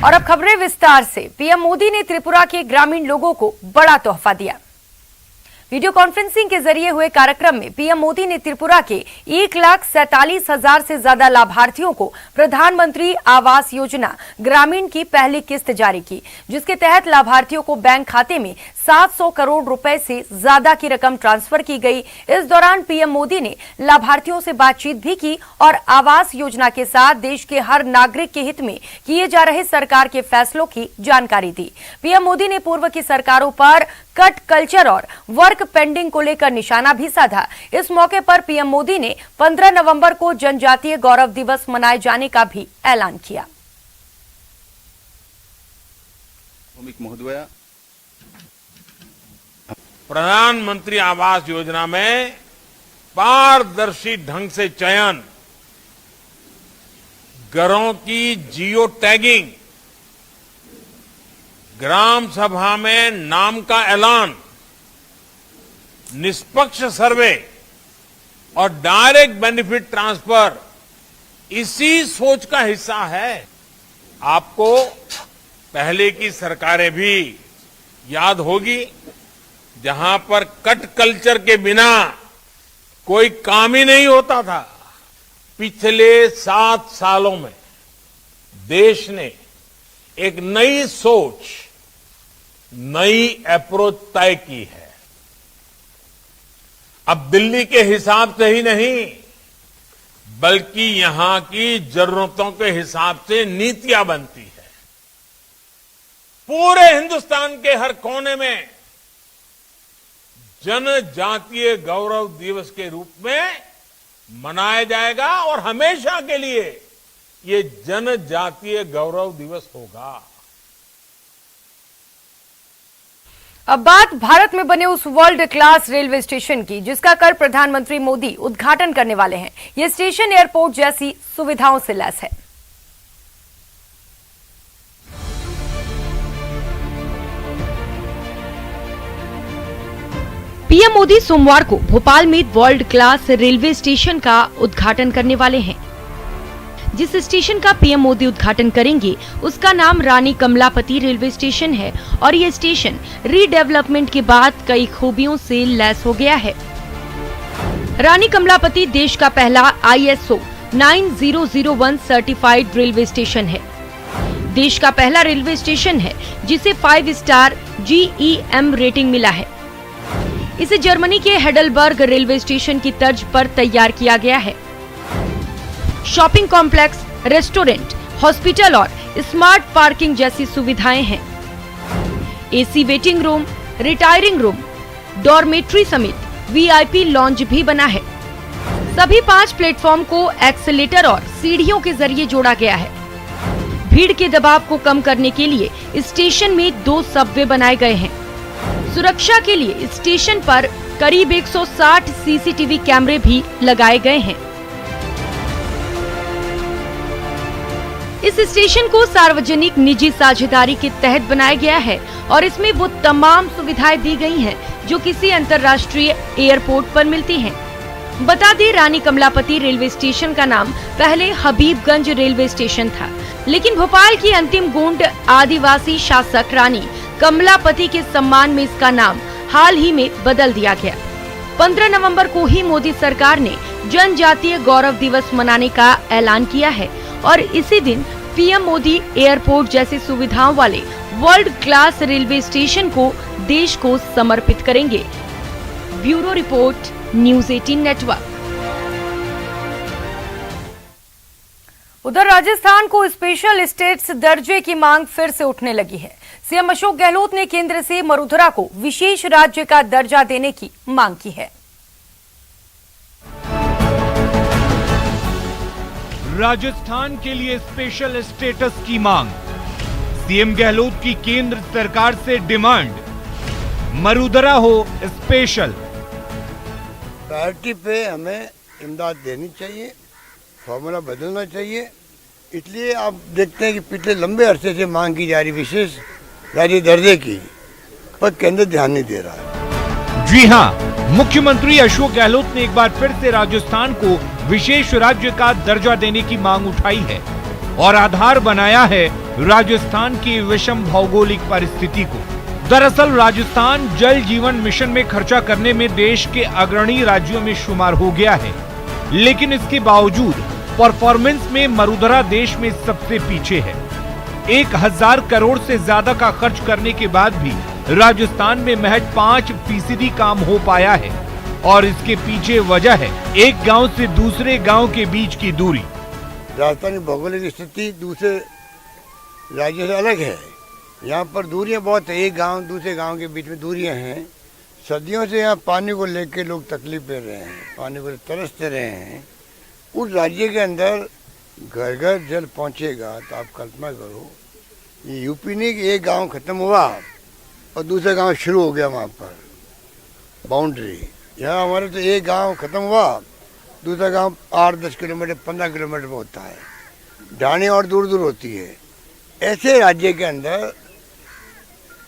और अब खबरें विस्तार से। पीएम मोदी ने त्रिपुरा के ग्रामीण लोगों को बड़ा तोहफा दिया। वीडियो कॉन्फ्रेंसिंग के जरिए हुए कार्यक्रम में पीएम मोदी ने त्रिपुरा के 1,47,000 से ज्यादा लाभार्थियों को प्रधानमंत्री आवास योजना ग्रामीण की पहली किस्त जारी की, जिसके तहत लाभार्थियों को बैंक खाते में 700 करोड़ रुपए से ज्यादा की रकम ट्रांसफर की गई। इस दौरान पीएम मोदी ने लाभार्थियों से बातचीत भी की और आवास योजना के साथ देश के हर नागरिक के हित में किए जा रहे सरकार के फैसलों की जानकारी दी। पीएम मोदी ने पूर्व की सरकारों पर कट कल्चर और वर्क पेंडिंग को लेकर निशाना भी साधा। इस मौके पर पीएम मोदी ने 15 नवंबर को जनजातीय गौरव दिवस मनाए जाने का भी ऐलान किया। प्रधानमंत्री आवास योजना में पारदर्शी ढंग से चयन, घरों की जियो टैगिंग, ग्राम सभा में नाम का ऐलान, निष्पक्ष सर्वे और डायरेक्ट बेनिफिट ट्रांसफर इसी सोच का हिस्सा है। आपको पहले की सरकारें भी याद होगी, जहां पर कट कल्चर के बिना कोई काम ही नहीं होता था। पिछले 7 सालों में देश ने एक नई सोच, नई अप्रोच तय की है। अब दिल्ली के हिसाब से ही नहीं, बल्कि यहां की जरूरतों के हिसाब से नीतियां बनती है। पूरे हिंदुस्तान के हर कोने में जनजातीय गौरव दिवस के रूप में मनाया जाएगा और हमेशा के लिए ये जनजातीय गौरव दिवस होगा। अब बात भारत में बने उस वर्ल्ड क्लास रेलवे स्टेशन की, जिसका कल प्रधानमंत्री मोदी उद्घाटन करने वाले हैं। यह स्टेशन एयरपोर्ट जैसी सुविधाओं से लैस है। पीएम मोदी सोमवार को भोपाल में वर्ल्ड क्लास रेलवे स्टेशन का उद्घाटन करने वाले हैं। जिस स्टेशन का पीएम मोदी उद्घाटन करेंगे उसका नाम रानी कमलापति रेलवे स्टेशन है और ये स्टेशन रीडेवलपमेंट के बाद कई खूबियों से लैस हो गया है। रानी कमलापति देश का पहला ISO 9001 सर्टिफाइड रेलवे स्टेशन है। देश का पहला रेलवे स्टेशन है जिसे 5 स्टार GEM रेटिंग मिला है। इसे जर्मनी के हेडलबर्ग रेलवे स्टेशन की तर्ज पर तैयार किया गया है। शॉपिंग कॉम्प्लेक्स, रेस्टोरेंट, हॉस्पिटल और स्मार्ट पार्किंग जैसी सुविधाएं हैं। AC waiting room, retiring room, dormitory समेत VIP लॉन्ज भी बना है। सभी 5 प्लेटफॉर्म को एक्सेलेटर और सीढ़ियों के जरिए जोड़ा गया है। भीड़ के दबाव को कम करने के लिए स्टेशन में 2 सबवे बनाए गए हैं। सुरक्षा के लिए स्टेशन पर करीब 160 CCTV कैमरे भी लगाए गए हैं। इस स्टेशन को सार्वजनिक निजी साझेदारी के तहत बनाया गया है और इसमें वो तमाम सुविधाएं दी गई हैं जो किसी अंतर्राष्ट्रीय एयरपोर्ट पर मिलती हैं। बता दें, रानी कमलापति रेलवे स्टेशन का नाम पहले हबीबगंज रेलवे स्टेशन था, लेकिन भोपाल की अंतिम गोंड आदिवासी शासक रानी कमलापति के सम्मान में इसका नाम हाल ही में बदल दिया गया। 15 नवंबर को ही मोदी सरकार ने जनजातीय गौरव दिवस मनाने का ऐलान किया है और इसी दिन पीएम मोदी एयरपोर्ट जैसी सुविधाओं वाले वर्ल्ड क्लास रेलवे स्टेशन को देश को समर्पित करेंगे। Bureau report, news 18 network. उधर राजस्थान को स्पेशल स्टेट्स दर्जे की मांग फिर से उठने लगी है। सीएम अशोक गहलोत ने केंद्र से मरुधरा को विशेष राज्य का दर्जा देने की मांग की है। राजस्थान के लिए स्पेशल स्टेटस की मांग, सीएम गहलोत की केंद्र सरकार से डिमांड, मरुधरा हो स्पेशल। प्रायोरिटी पे हमें इमदाद देनी चाहिए, फॉर्मूला बदलना चाहिए। इसलिए आप देखते हैं कि पिछले लंबे अरसे से मांग की जा रही विशेष राज्य दर्जे की, पर केंद्र ध्यान नहीं दे रहा है। जी हां, मुख्यमंत्री अशोक गहलोत ने एक बार फिर से राजस्थान को विशेष राज्य का दर्जा देने की मांग उठाई है और आधार बनाया है राजस्थान की विषम भौगोलिक परिस्थिति को। दरअसल राजस्थान जल जीवन मिशन में खर्चा करने में देश के अग्रणी राज्यों में शुमार हो गया है, लेकिन इसके बावजूद परफॉर्मेंस में मरुधरा देश में सबसे पीछे है। 1000 करोड़ से ज्यादा का खर्च करने के बाद भी राजस्थान में महज 5% काम हो पाया है और इसके पीछे वजह है एक गांव से दूसरे गांव के बीच की दूरी। राजस्थान की भौगोलिक स्थिति दूसरे राज्यों से अलग है। यहाँ पर दूरियाँ बहुत है, एक गांव दूसरे गांव के बीच में दूरियाँ हैं। सदियों से यहाँ पानी को लेकर लोग तकलीफ ले रहे हैं, पानी को तरसते रहे हैं। उस राज्य के अंदर घर घर जल पहुँचेगा तो आप कल्पना करो, ये यूपी नहीं कि एक गांव खत्म हुआ और दूसरा गांव शुरू हो गया वहाँ पर बाउंड्री। यहाँ हमारे तो एक गांव खत्म हुआ, दूसरा गांव 8-10 किलोमीटर 15 किलोमीटर में होता है, ढाणी और दूर दूर होती है। ऐसे राज्य के अंदर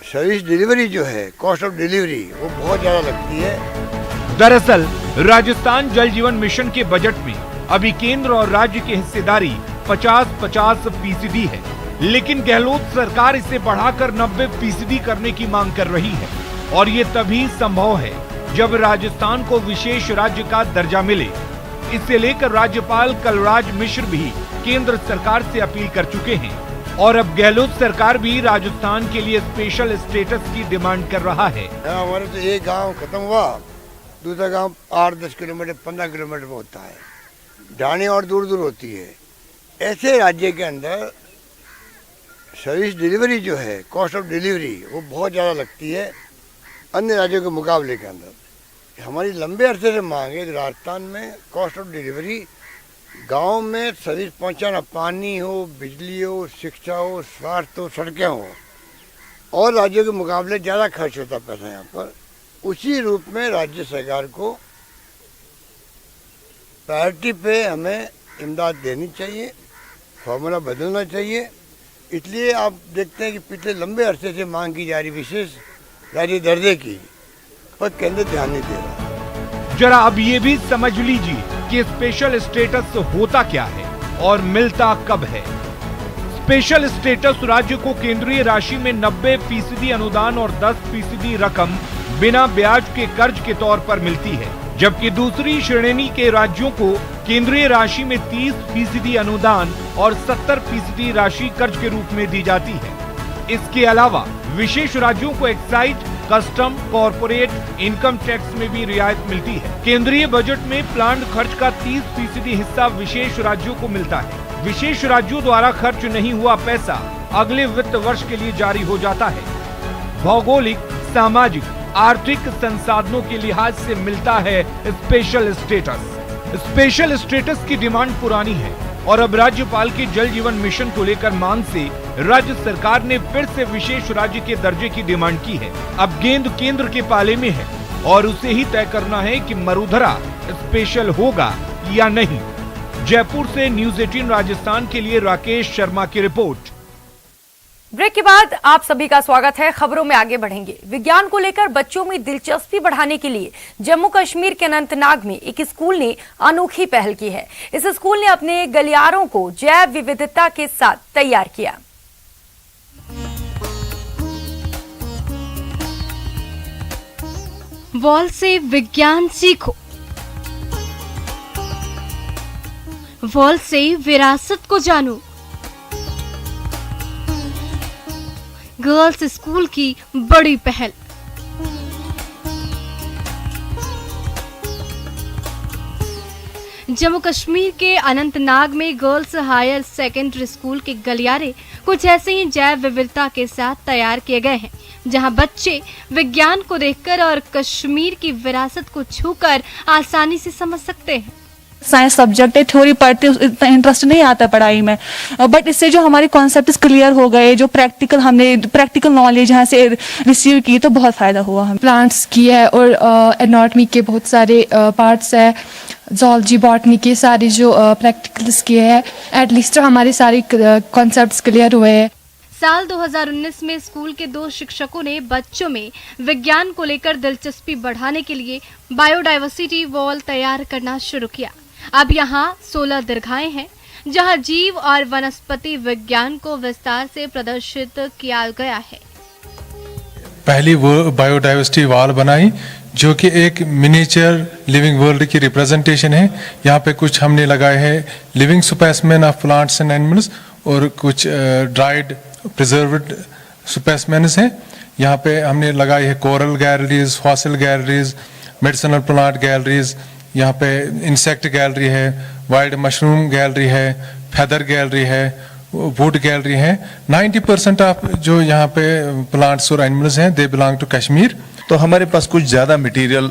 सर्विस डिलीवरी जो है, कॉस्ट ऑफ डिलीवरी वो बहुत ज़्यादा लगती है। दरअसल राजस्थान जल जीवन मिशन के बजट में अभी केंद्र और राज्य की हिस्सेदारी 50-50% है, लेकिन गहलोत सरकार इसे बढ़ाकर 90% करने की मांग कर रही है और ये तभी संभव है जब राजस्थान को विशेष राज्य का दर्जा मिले। इसे लेकर राज्यपाल कलराज मिश्र भी केंद्र सरकार से अपील कर चुके हैं और अब गहलोत सरकार भी राजस्थान के लिए स्पेशल स्टेटस की डिमांड कर रहा है। हमारे तो एक गांव खत्म हुआ, दूसरा गांव 8-10 किलोमीटर 15 किलोमीटर में होता है, ढाणी और दूर दूर होती है। ऐसे राज्य के अंदर सर्विस डिलीवरी जो है, कॉस्ट ऑफ डिलीवरी वो बहुत ज़्यादा लगती है अन्य राज्यों के मुकाबले के अंदर। हमारी लंबे अरसे से मांग है कि राजस्थान में कॉस्ट ऑफ डिलीवरी, गांव में सर्विस पहुंचाना, पानी हो, बिजली हो, शिक्षा हो, स्वास्थ्य हो, सड़कें हो, और राज्यों के मुकाबले ज़्यादा खर्च होता पैसा यहाँ पर। उसी रूप में राज्य सरकार को प्रायोरिटी पे हमें इमदाद देनी चाहिए, फॉर्मूला बदलना चाहिए। इसलिए आप देखते हैं कि पिछले लंबे अरसे से मांग की जा रही विशेष राज्य दर्जे की, पर केंद्र ध्यान नहीं दे रहा। जरा अब ये भी समझ लीजिए कि स्पेशल स्टेटस होता क्या है और मिलता कब है। स्पेशल स्टेटस राज्य को केंद्रीय राशि में 90% अनुदान और 10% रकम बिना ब्याज के कर्ज के तौर पर मिलती है, जबकि दूसरी श्रेणी के राज्यों को केंद्रीय राशि में 30% अनुदान और 70% राशि कर्ज के रूप में दी जाती है। इसके अलावा विशेष राज्यों को excise, custom, corporate income tax में भी रियायत मिलती है। केंद्रीय बजट में प्लान्ड खर्च का 30% हिस्सा विशेष राज्यों को मिलता है। विशेष राज्यों द्वारा खर्च नहीं हुआ पैसा अगले वित्त वर्ष के लिए जारी हो जाता है। भौगोलिक, सामाजिक, आर्थिक संसाधनों के लिहाज से मिलता है स्पेशल स्टेटस। स्पेशल स्टेटस की डिमांड पुरानी है और अब राज्यपाल के जल जीवन मिशन को लेकर मांग से राज्य सरकार ने फिर से विशेष राज्य के दर्जे की डिमांड की है। अब गेंद केंद्र के पाले में है और उसे ही तय करना है कि मरुधरा स्पेशल होगा या नहीं। जयपुर से न्यूज़ 18 राजस्थान के लिए राकेश शर्मा की रिपोर्ट। ब्रेक के बाद आप सभी का स्वागत है। खबरों में आगे बढ़ेंगे। विज्ञान को लेकर बच्चों में दिलचस्पी बढ़ाने के लिए जम्मू कश्मीर के अनंतनाग में एक स्कूल ने अनोखी पहल की है। इस स्कूल ने अपने गलियारों को जैव विविधता के साथ तैयार किया। वॉल से विज्ञान सीखो, वॉल से विरासत को जानो। गर्ल्स स्कूल की बड़ी पहल। जम्मू कश्मीर के अनंतनाग में गर्ल्स हायर सेकेंडरी स्कूल के गलियारे कुछ ऐसे ही जैव विविधता के साथ तैयार किए गए हैं, जहां बच्चे विज्ञान को देखकर और कश्मीर की विरासत को छूकर आसानी से समझ सकते हैं। साइंस सब्जेक्ट है, थ्योरी पढ़ते इतना इंटरेस्ट नहीं आता पढ़ाई में, बट इससे जो हमारे कॉन्सेप्ट्स क्लियर हो गए, जो प्रैक्टिकल नॉलेज यहाँ से रिसीव की, तो बहुत फायदा हुआ हमें। प्लांट्स की है और एनाटॉमी के बहुत सारे पार्ट्स है, ज़ूलॉजी, बॉटनी के सारे जो प्रैक्टिकल्स किए हैं, एटलीस्ट हमारे सारे कॉन्सेप्ट्स क्लियर हुए हैं। साल 2019 में स्कूल के 2 शिक्षकों ने बच्चों में विज्ञान को लेकर दिलचस्पी बढ़ाने के लिए बायोडाइवर्सिटी वॉल तैयार करना शुरू किया। अब यहाँ 16 दरगाहें हैं जहां जीव और वनस्पति विज्ञान को विस्तार से प्रदर्शित किया गया है। पहली वो बायोडाइवर्सिटी वॉल बनाई जो कि एक मिनिएचर लिविंग वर्ल्ड की रिप्रेजेंटेशन है। यहाँ पे कुछ हमने लगाए हैं living specimen of plants and animals और कुछ ड्राइड प्रिजर्व्ड स्पेसिमेन्स हैं। यहाँ पे हमने लगाई है coral galleries, fossil galleries, medicinal plant galleries, यहाँ पे इंसेक्ट गैलरी है, वाइल्ड मशरूम गैलरी है, फेदर गैलरी है, वुड गैलरी है। 90% ऑफ जो यहाँ पे प्लांट्स और एनिमल्स हैं दे बिलोंग टू कश्मीर। तो हमारे पास कुछ ज़्यादा मटेरियल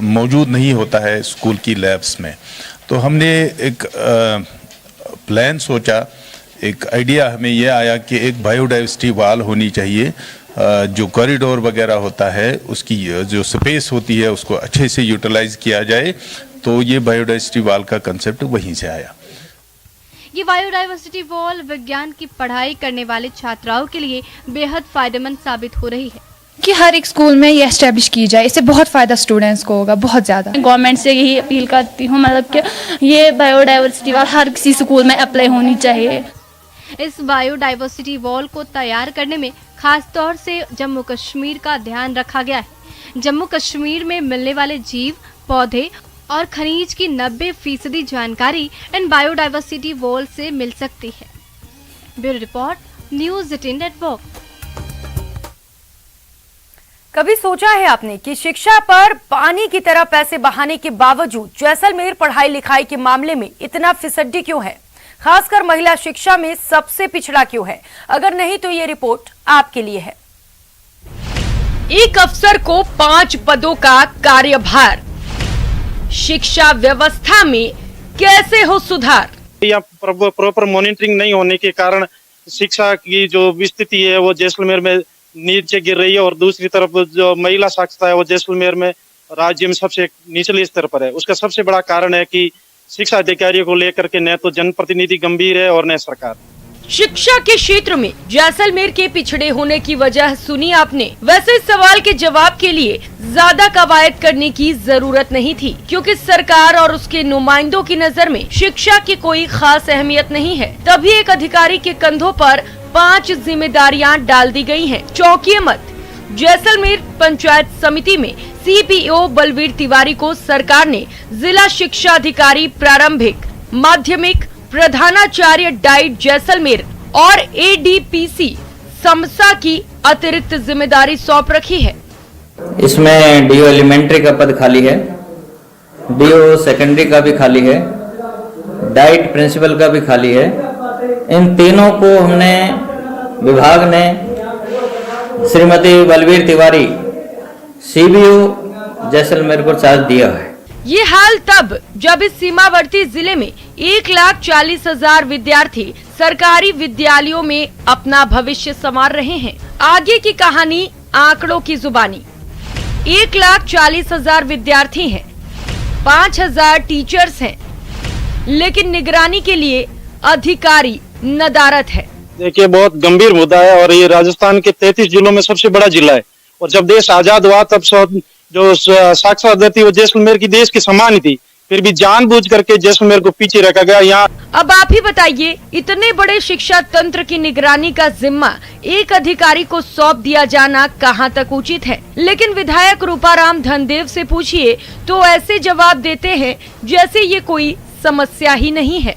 मौजूद नहीं होता है स्कूल की लैब्स में, तो हमने एक प्लान सोचा, एक आइडिया हमें यह आया कि एक बायोडाइवर्सिटी वॉल होनी चाहिए। जो कॉरिडोर वगैरह होता है उसकी जो स्पेस होती है उसको अच्छे से यूटिलाइज किया जाए, तो ये बायोडाइवर्सिटी वॉल का कंसेप्ट वहीं से आया। ये बायोडाइवर्सिटी वॉल विज्ञान की पढ़ाई करने वाले छात्राओं के लिए बेहद फायदेमंद साबित हो रही है कि हर एक स्कूल में ये एस्टेब्लिश की जाए, इससे बहुत फ़ायदा स्टूडेंट्स को होगा, बहुत ज़्यादा। गवर्नमेंट से यही अपील करती हूँ, मतलब कि ये बायोडाइवर्सिटी वॉल हर किसी स्कूल में अप्लाई होनी चाहिए। इस बायोडाइवर्सिटी वॉल को तैयार करने में खास तौर से जम्मू कश्मीर का ध्यान रखा गया है। जम्मू कश्मीर में मिलने वाले जीव, पौधे और खनिज की 90% जानकारी इन बायोडाइवर्सिटी वॉल से मिल सकती है। Bureau report, news 18 network. कभी सोचा है आपने कि शिक्षा पर पानी की तरह पैसे बहाने के बावजूद जैसलमेर पढ़ाई लिखाई के मामले में इतना फिसड्डी क्यों है? खासकर महिला शिक्षा में सबसे पिछड़ा क्यों है? अगर नहीं तो ये रिपोर्ट आपके लिए है। एक अफसर को 5 पदों का कार्यभार, शिक्षा व्यवस्था में कैसे हो सुधार? या प्रॉपर मॉनिटरिंग नहीं होने के कारण शिक्षा की जो स्थिति है वो जैसलमेर में नीचे गिर रही है, और दूसरी तरफ जो महिला साक्षरता है वो जैसलमेर में राज्य में सबसे निचले स्तर पर है। उसका सबसे बड़ा कारण है कि शिक्षा अधिकारियों को लेकर के न तो जनप्रतिनिधि गंभीर है और न सरकार। शिक्षा के क्षेत्र में जैसलमेर के पिछड़े होने की वजह सुनी आपने। वैसे इस सवाल के जवाब के लिए ज्यादा कवायद करने की जरूरत नहीं थी, क्योंकि सरकार और उसके नुमाइंदों की नजर में शिक्षा की कोई खास अहमियत नहीं है। तभी एक अधिकारी के कंधों पर 5 जिम्मेदारियां डाल दी गई हैं। चौंकिए मत, जैसलमेर पंचायत समिति में सीपीओ बलवीर तिवारी को सरकार ने जिला शिक्षा अधिकारी प्रारंभिक, माध्यमिक, प्रधानाचार्य डाइट जैसलमेर और एडीपीसी समसा की अतिरिक्त जिम्मेदारी सौंप रखी है। इसमें डीओ एलिमेंट्री का पद खाली है, डीओ सेकेंडरी का भी खाली है, डाइट प्रिंसिपल का भी खाली है। इन तीनों को हमने विभाग ने श्रीमती बलवीर तिवारी सीबीओ जैसलमेर को चार्ज दिया है। ये हाल तब जब इस सीमावर्ती जिले में 1,40,000 विद्यार्थी सरकारी विद्यालयों में अपना भविष्य संवार रहे हैं। आगे की कहानी आंकड़ों की जुबानी। 1,40,000 विद्यार्थी हैं, 5,000 टीचर्स हैं, लेकिन निगरानी के लिए अधिकारी नदारत है। देखिए, बहुत गंभीर मुद्दा है और ये राजस्थान के 33 जिलों में सबसे बड़ा जिला है। और जब देश आजाद हुआ तब जो साक्षरता दर थी वो जैसलमेर की देश की समान ही थी, फिर भी जानबूझ करके जैसलमेर को पीछे रखा गया। यहाँ अब आप ही बताइए, इतने बड़े शिक्षा तंत्र की निगरानी का जिम्मा एक अधिकारी को सौंप दिया जाना कहां तक उचित है? लेकिन विधायक रूपाराम धनदेव से पूछिए तो ऐसे जवाब देते हैं जैसे ये कोई समस्या ही नहीं है।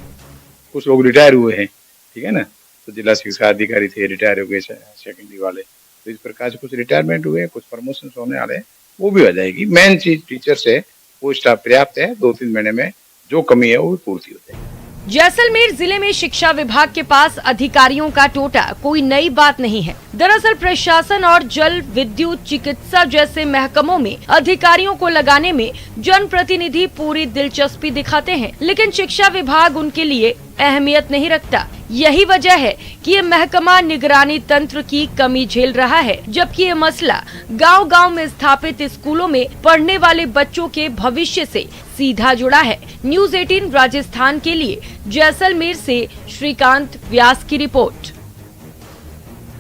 कुछ लोग रिटायर हुए हैं, ठीक है ना, तो जिला शिक्षा अधिकारी थे, रिटायर हो गए सेकेंडरी वाले, तो इस प्रकार से कुछ रिटायरमेंट हुए, कुछ प्रमोशन होने वाले, वो भी हो जाएगी। मेन चीज टीचर से वो स्टाफ पर्याप्त है, 2-3 महीने में जो कमी है वो पूर्ति हो जाएगी। जैसलमेर जिले में शिक्षा विभाग के पास अधिकारियों का टोटा कोई नई बात नहीं है। दरअसल प्रशासन और जल, विद्युत, चिकित्सा जैसे महकमों में अधिकारियों को लगाने में जनप्रतिनिधि पूरी दिलचस्पी दिखाते हैं, लेकिन शिक्षा विभाग उनके लिए अहमियत नहीं रखता। यही वजह है कि ये महकमा निगरानी तंत्र की कमी झेल रहा है, जबकि ये मसला गांव-गांव में स्थापित स्कूलों में पढ़ने वाले बच्चों के भविष्य से सीधा जुड़ा है। न्यूज़ 18 राजस्थान के लिए जैसलमेर से श्रीकांत व्यास की रिपोर्ट।